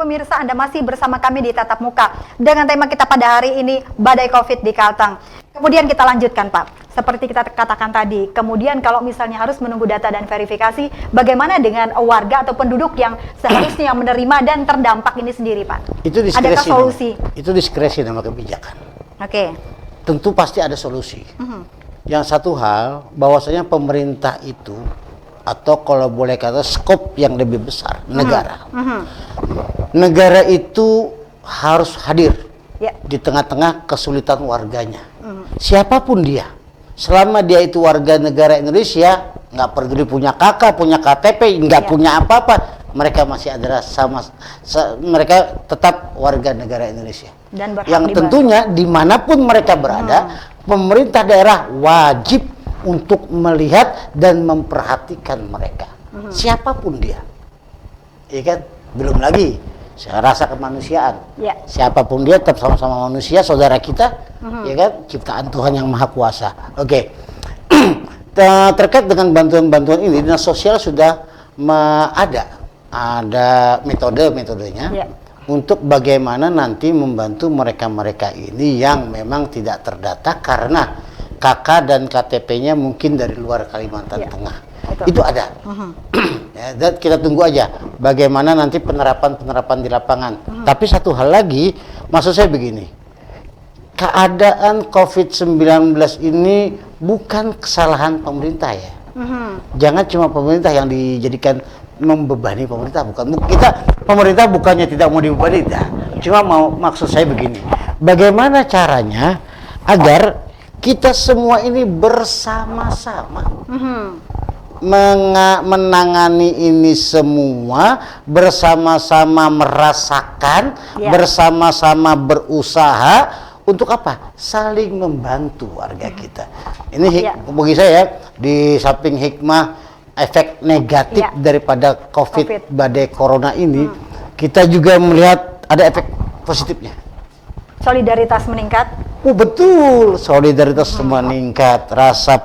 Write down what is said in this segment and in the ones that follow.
pemirsa, Anda masih bersama kami di Tatap Muka dengan tema kita pada hari ini, badai COVID di Kalteng. Kemudian kita lanjutkan, Pak. Seperti kita katakan tadi, kemudian kalau misalnya harus menunggu data dan verifikasi, bagaimana dengan warga atau penduduk yang seharusnya menerima dan terdampak ini sendiri, Pak? Itu diskresi. Adakah solusi? Itu diskresi nama kebijakan. Oke. Tentu pasti ada solusi. Yang satu hal, bahwasanya pemerintah itu, atau kalau boleh kata skop yang lebih besar, negara. Negara itu harus hadir di tengah-tengah kesulitan warganya. Siapapun dia, selama dia itu warga negara Indonesia, nggak peduli punya KK, punya KTP, nggak punya apa-apa, mereka masih adalah mereka tetap warga negara Indonesia. Dan yang tentunya dimanapun mereka berada, pemerintah daerah wajib untuk melihat dan memperhatikan mereka, siapapun dia, ya kan? Belum lagi saya rasa kemanusiaan, siapapun dia tetap sama-sama manusia, saudara kita, ya kan? Ciptaan Tuhan yang Maha Kuasa. Oke. Terkait dengan bantuan-bantuan ini, dinas sosial sudah ada metodenya untuk bagaimana nanti membantu mereka-mereka ini yang memang tidak terdata karena KK dan KTP-nya mungkin dari luar Kalimantan Tengah. Itu ada. Ya, dan kita tunggu aja bagaimana nanti penerapan di lapangan. Tapi satu hal lagi, maksud saya begini. Keadaan COVID-19 ini bukan kesalahan pemerintah ya. Jangan cuma pemerintah yang dijadikan membebani pemerintah, bukan. Pemerintah bukannya tidak mau dibebani, cuma maksud saya begini. Bagaimana caranya agar kita semua ini bersama-sama menangani ini semua, bersama-sama merasakan, bersama-sama berusaha untuk apa? Saling membantu warga kita. Ini bagi saya, di samping hikmah efek negatif daripada COVID badai corona ini, kita juga melihat ada efek positifnya. Solidaritas meningkat. Betul, solidaritas meningkat, rasa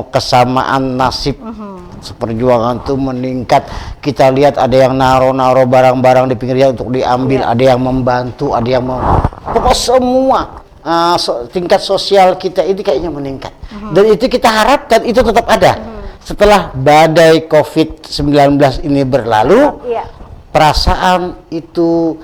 kesamaan nasib seperjuangan itu meningkat. Kita lihat ada yang naro barang-barang di pinggir jalan untuk diambil, ada yang membantu, ada yang pokoknya semua tingkat sosial kita ini kayaknya meningkat. Dan itu kita harapkan itu tetap ada. Setelah badai COVID-19 ini berlalu, perasaan itu,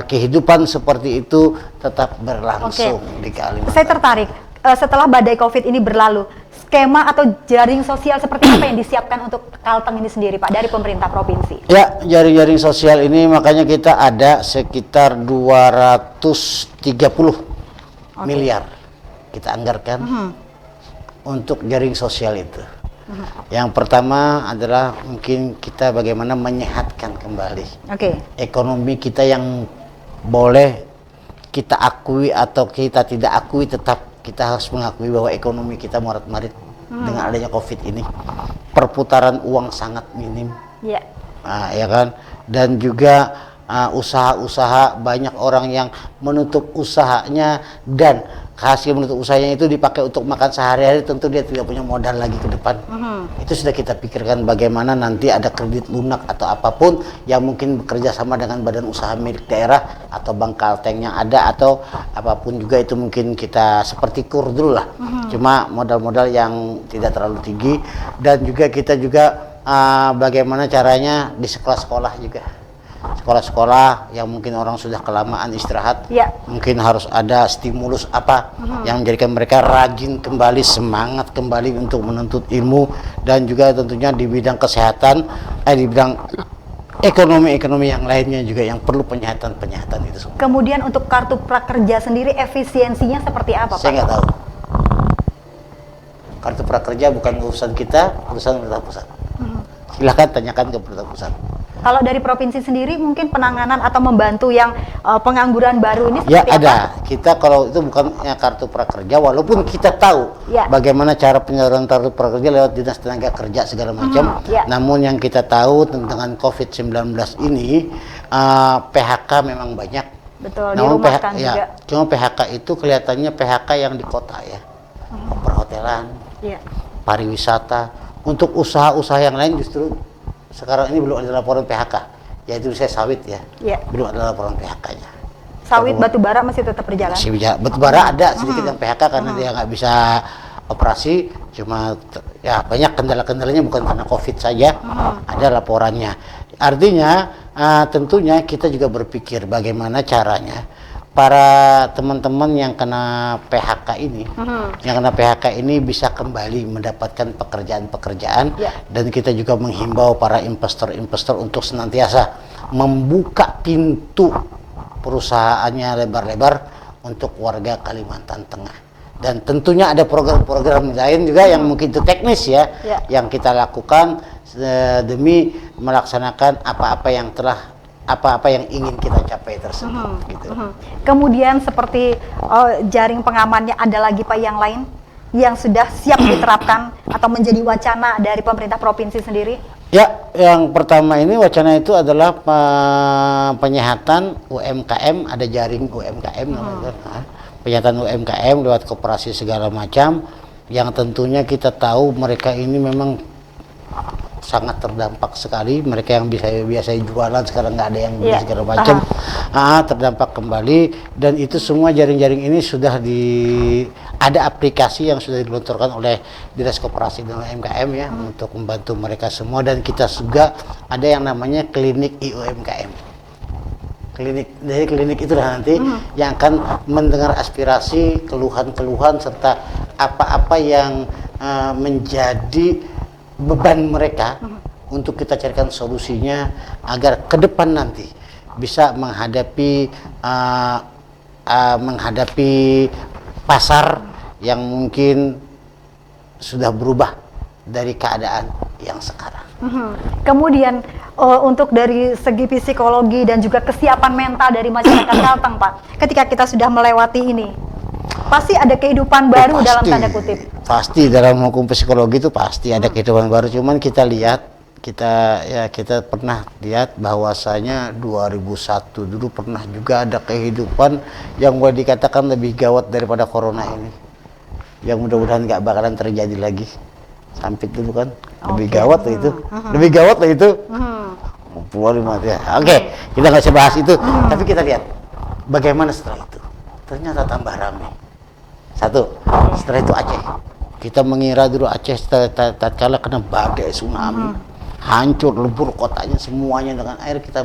kehidupan seperti itu tetap berlangsung di Kalimantan. Saya tertarik, setelah badai COVID ini berlalu, skema atau jaring sosial seperti apa yang disiapkan untuk Kalteng ini sendiri, Pak, dari pemerintah provinsi? Ya, jaring-jaring sosial ini makanya kita ada sekitar 230 miliar kita anggarkan untuk jaring sosial itu. Yang pertama adalah mungkin kita bagaimana menyehatkan kembali ekonomi kita yang boleh kita akui atau kita tidak akui, tetap kita harus mengakui bahwa ekonomi kita morat-marit dengan adanya COVID ini. Perputaran uang sangat minim, ya kan? Dan juga usaha-usaha, banyak orang yang menutup usahanya dan hasil menutup usahanya itu dipakai untuk makan sehari-hari, tentu dia tidak punya modal lagi ke depan. Itu sudah kita pikirkan bagaimana nanti ada kredit lunak atau apapun yang mungkin bekerja sama dengan badan usaha milik daerah atau Bank Kalteng yang ada atau apapun juga, itu mungkin kita seperti kur dulu lah. Cuma modal-modal yang tidak terlalu tinggi. Dan juga kita juga bagaimana caranya di sekolah-sekolah juga. Sekolah-sekolah yang mungkin orang sudah kelamaan istirahat, mungkin harus ada stimulus apa yang menjadikan mereka rajin kembali, semangat kembali untuk menuntut ilmu. Dan juga tentunya di bidang kesehatan, di bidang ekonomi yang lainnya juga yang perlu penyehatan itu semua. Kemudian untuk kartu prakerja sendiri efisiensinya seperti apa, Pak? Saya nggak tahu. Kartu prakerja bukan urusan kita, urusan pemerintah pusat. Silahkan tanyakan ke pemerintah pusat. Kalau dari provinsi sendiri mungkin penanganan atau membantu yang pengangguran baru ini seperti apa? Kita kalau itu bukan kartu prakerja, walaupun kita tahu bagaimana cara penyaluran kartu prakerja lewat dinas tenaga kerja segala macam. Namun yang kita tahu tentang COVID-19 ini, PHK memang banyak. Betul, dirumahkan juga. Cuma PHK itu kelihatannya PHK yang di kota ya, perhotelan, pariwisata. Untuk usaha-usaha yang lain justru sekarang ini belum ada laporan PHK. yaitu saya sawit ya. Iya. Belum ada laporan PHK-nya. Sawit batu bara masih tetap berjalan. Masih bisa. Batu bara ada sedikit yang PHK karena dia nggak bisa operasi, cuma ya banyak kendala-kendalanya bukan karena COVID saja, ada laporannya. Artinya tentunya kita juga berpikir bagaimana caranya para teman-teman yang kena PHK ini, bisa kembali mendapatkan pekerjaan-pekerjaan, dan kita juga menghimbau para investor-investor untuk senantiasa membuka pintu perusahaannya lebar-lebar untuk warga Kalimantan Tengah. Dan tentunya ada program-program lain juga yang mungkin itu teknis ya, yang kita lakukan demi melaksanakan apa-apa yang ingin kita capai tersebut. Gitu. Kemudian seperti jaring pengamannya, ada lagi Pak yang lain yang sudah siap diterapkan atau menjadi wacana dari pemerintah provinsi sendiri? Ya, yang pertama ini wacana itu adalah penyehatan UMKM, ada jaring UMKM, penyehatan UMKM lewat koperasi segala macam, yang tentunya kita tahu mereka ini memang sangat terdampak sekali. Mereka yang biasa jualan sekarang nggak ada yang beli segala macam, terdampak kembali. Dan itu semua jaring-jaring ini sudah ada aplikasi yang sudah digelontorkan oleh Dinas Koperasi dan UMKM ya, untuk membantu mereka semua. Dan kita juga ada yang namanya klinik IUMKM. Dari klinik itulah nanti yang akan mendengar aspirasi, keluhan-keluhan, serta apa-apa yang menjadi beban mereka, untuk kita carikan solusinya agar ke depan nanti bisa menghadapi pasar yang mungkin sudah berubah dari keadaan yang sekarang. Kemudian untuk dari segi psikologi dan juga kesiapan mental dari masyarakat Kalteng, Pak, ketika kita sudah melewati ini, pasti ada kehidupan baru dalam tanda kutip. Pasti dalam hukum psikologi itu pasti ada kehidupan baru. Cuman kita pernah lihat bahwasanya 2001 dulu pernah juga ada kehidupan yang boleh dikatakan lebih gawat daripada corona ini. Yang mudah-mudahan nggak bakalan terjadi lagi. Sampit dulu kan, lebih gawat lah itu. Lebih gawat lah itu. Oke, kita nggak usah bahas itu. Tapi kita lihat bagaimana setelah itu. Ternyata tambah ramai. Satu, setelah itu Aceh. Kita mengira dulu Aceh tatkala kena badai tsunami, hancur lebur kotanya semuanya dengan air. Kita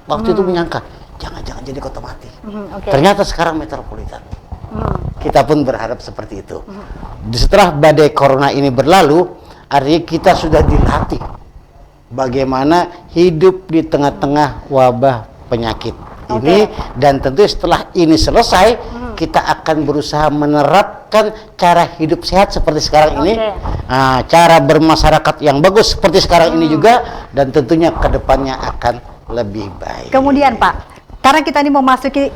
waktu itu menyangka jangan-jangan jadi kota mati. Ternyata sekarang metropolitan. Kita pun berharap seperti itu. Setelah badai corona ini berlalu, artinya kita sudah dilatih bagaimana hidup di tengah-tengah wabah penyakit ini. Dan tentu setelah ini selesai, kita akan berusaha menerapkan cara hidup sehat seperti sekarang ini, cara bermasyarakat yang bagus seperti sekarang ini juga, dan tentunya kedepannya akan lebih baik. Kemudian Pak, karena kita ini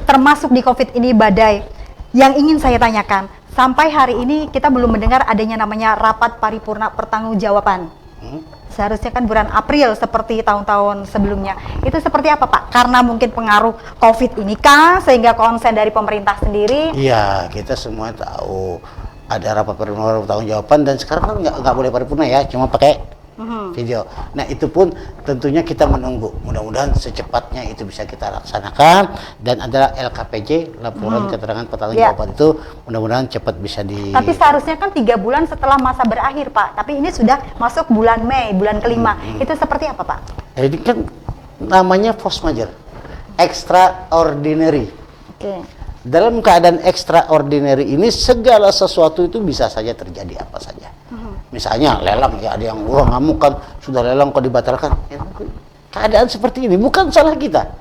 termasuk di COVID ini badai, yang ingin saya tanyakan, sampai hari ini kita belum mendengar adanya namanya rapat paripurna pertanggungjawaban. Seharusnya kan bulan April seperti tahun-tahun sebelumnya. Itu seperti apa Pak? Karena mungkin pengaruh COVID ini kah sehingga konsen dari pemerintah sendiri? Iya, kita semua tahu ada rapat paripurna pertanggungjawaban, dan sekarang kan nggak boleh paripurna ya, cuma pakai video. Nah itu pun tentunya kita menunggu. Mudah-mudahan secepatnya itu bisa kita laksanakan, dan adalah LKPJ, laporan keterangan pertanggungjawaban itu mudah-mudahan cepat bisa Tapi seharusnya kan 3 bulan setelah masa berakhir Pak. Tapi ini sudah masuk bulan Mei, bulan kelima. Itu seperti apa Pak? Jadi kan namanya force majeure, extraordinary. Dalam keadaan extraordinary ini segala sesuatu itu bisa saja terjadi apa saja. Misalnya lelang, ya ada yang ngamuk kan, sudah lelang kok dibatalkan. Ya, keadaan seperti ini bukan salah kita.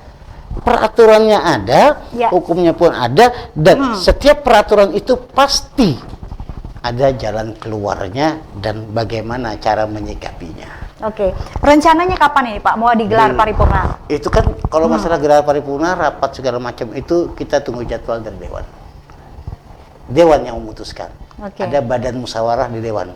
Peraturannya ada, hukumnya pun ada, dan setiap peraturan itu pasti ada jalan keluarnya dan bagaimana cara menyikapinya. Rencananya kapan ini Pak mau digelar paripurna? Itu kan kalau masalah gelar paripurna, rapat segala macam itu kita tunggu jadwal dari Dewan. Dewan yang memutuskan. Ada badan musyawarah di Dewan.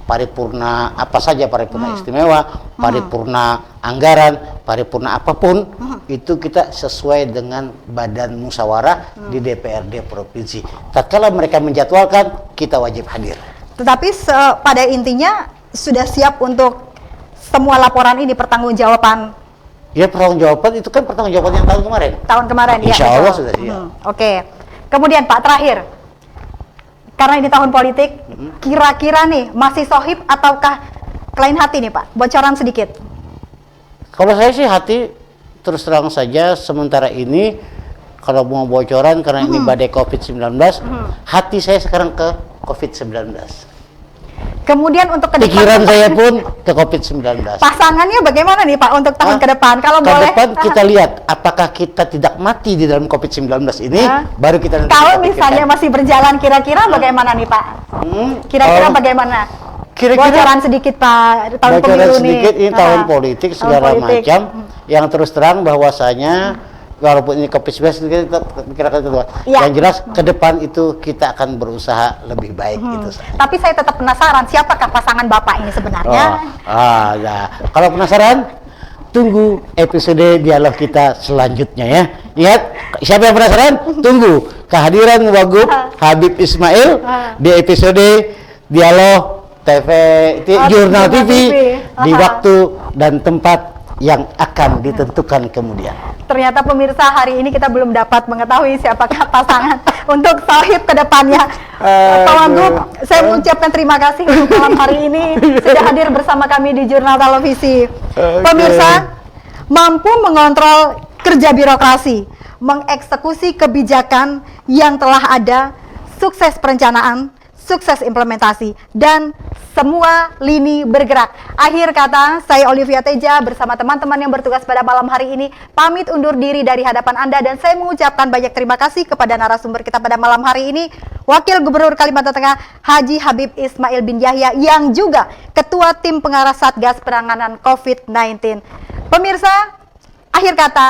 Paripurna apa saja, paripurna istimewa, paripurna anggaran, paripurna apapun, itu kita sesuai dengan badan musyawarah di DPRD provinsi. Tatkala mereka menjadwalkan, kita wajib hadir. Tetapi pada intinya sudah siap untuk semua laporan ini pertanggungjawaban Ya pertanggungjawaban itu kan pertanggungjawaban yang tahun kemarin. Tahun kemarin ya. Insya Allah betul. sudah siap. Oke. Kemudian Pak terakhir, karena ini tahun politik, kira-kira nih masih sohib ataukah lain hati nih Pak? Bocoran sedikit. Kalau saya sih hati terus terang saja sementara ini kalau mau bocoran karena ini badai COVID-19, hati saya sekarang ke COVID-19. Kemudian untuk ke Pikiran depan, saya pun ke COVID-19. pasangannya bagaimana nih Pak untuk tahun ke depan? Kalau Ke boleh. depan kita lihat apakah kita tidak mati di dalam COVID-19 ini, baru kita nanti Kalau kita misalnya pikirkan. masih berjalan, kira-kira bagaimana nih Pak? Kira-kira kalau- bagaimana? Kira-kira- Bocoran sedikit Pak, tahun bocoran pemilu sedikit nih. ini tahun Ah, politik tahun segala politik. macam yang terus terang bahwasanya walaupun ini COVID-19 kita tetap kira-kira kedua. Iya. Yang jelas ke depan itu kita akan berusaha lebih baik gitu saja. Tapi saya tetap penasaran siapakah pasangan Bapak ini sebenarnya? Nah, kalau penasaran tunggu episode dialog kita selanjutnya ya. Lihat, siapa yang penasaran? Tunggu kehadiran Wagub Habib Ismail di episode dialog TV, Jurnal TV di waktu dan tempat yang akan ditentukan kemudian. Ternyata pemirsa hari ini kita belum dapat mengetahui siapakah pasangan untuk sohib ke depannya. Pak Wagub, saya mengucapkan terima kasih untuk malam hari ini sudah hadir bersama kami di Jurnal Televisi. Pemirsa, mampu mengontrol kerja birokrasi, mengeksekusi kebijakan yang telah ada, sukses perencanaan, sukses implementasi, dan semua lini bergerak. Akhir kata, saya Olivia Teja bersama teman-teman yang bertugas pada malam hari ini pamit undur diri dari hadapan Anda, dan saya mengucapkan banyak terima kasih kepada narasumber kita pada malam hari ini, Wakil Gubernur Kalimantan Tengah Haji Habib Ismail bin Yahya yang juga Ketua Tim Pengarah Satgas Penanganan COVID-19. Pemirsa, akhir kata,